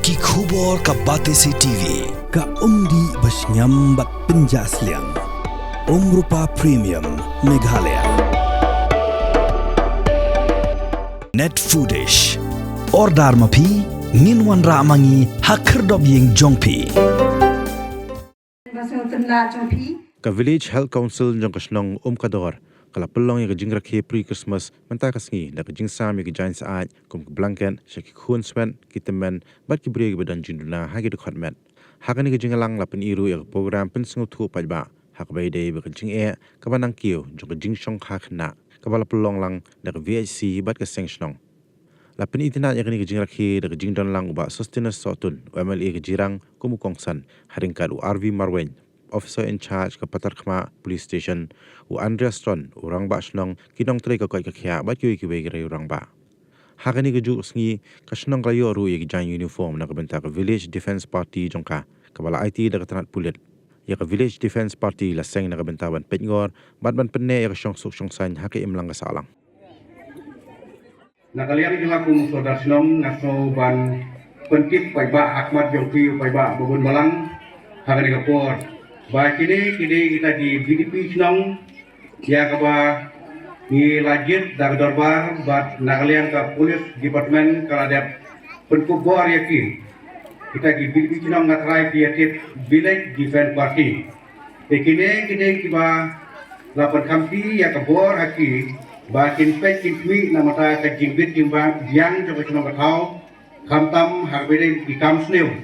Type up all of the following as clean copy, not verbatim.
Ki khubor ka Batesi TV. Ka umdi bas nyambat penjaslian. Rupa Premium Meghalaya. Net Foodish. Ordar mapi minwan ramangi hakerdob ying jongpi. Ka Village Health Council jong kasnong kador kala pelong yang jing rakhe pre-Christmas menta kasngi da jing sam yang giant saat kum blanket shaki khun swen kitemen bat ki breg badan jinduna hagi de khatmet hakani jing lang la pen iru yang program pen sngu thu pajba hak bai de ba jing e ka banang kiu jong jing shong kha khna ka bala pelong lang da VHC bat ka sengshnong la pen itina yang jing rakhe da jing don lang ba sustenance sotun MLA jirang kum kongsan haringkat RV Marwen Officer in charge ke Patar Khma Police Station u Andreas Stron urang ba snong kinong tre ka koi ka khia ba ki we gre urang ba hakani ke ju sngi ka snong ka yo ru ye jan uniform na ka benta ka Village Defence Party jongka ka bala IT da ka tanat pulit ya ka Village Defence Party la seng na ka benta ban petngor ban penne ya ka shong suk shong san hake imlang ka salang na kalian juga kum saudara snong na so ban pentip pai ba Ahmad Jongki pai ba bubun balang hakani ka por ba kini kita di BDP senang ya kaba ni lajit dar darbar bat nakalian ka polis department kala dep penkubor yakin kita di BDP senang natrai piatit Village Defence Party kini kiba lapan kampi ya kabor haki ba kin pek kin twi namata ka jingbit jimba yang coba senang katau kamtam harbede di kamsneu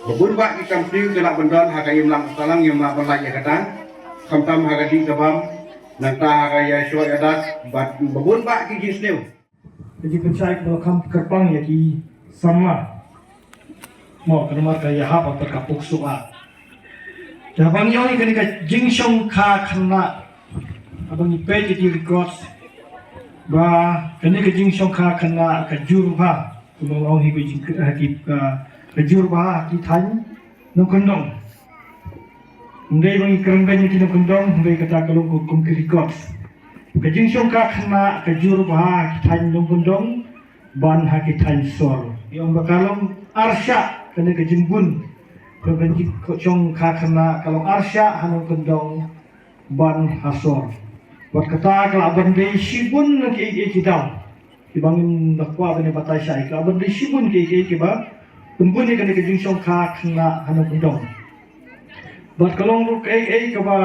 Bubun ba ikam sriu gelak bendon hakayim lang salang yang melakukan lagi kata kamtam hakadi kabam nanta hakaya syoi adat bat bubun ba ki jisneu jadi pencai kalau kam kerbang ya ki sama mau kerma kaya hapa terkapuk suat jabang yoi kani ka jingsong ka khana abang ipe jadi records ba kani ka jingsong ka khana ka jurba kumong hi jing hakip kejurba ki than nong kondong ndai bang kerembenya ki nong kondong ndai kata kalau kum ki records kejing song ka khna kejurba ki than nong kondong ban ha ki than sor yang bakalong arsya kena kejing bun kejing song ka khna kalau arsya hanong kondong ban hasor buat kata kalau abang dei sibun ki dau ki bangin nakwa bane batai sai kalau abang dei sibun ki ba Kumpulnya kena kejung song ka kena hana kundong. Bat kalong ruk ka ba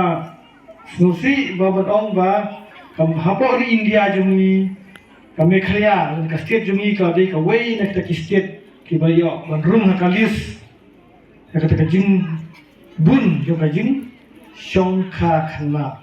susi ba batong ba kam hapo di India jungi ka Meghalaya ka state jungi ka dei ka wei na ki state ki ba yo ban rum ha kalis ka kejung bun jo kejung song ka kena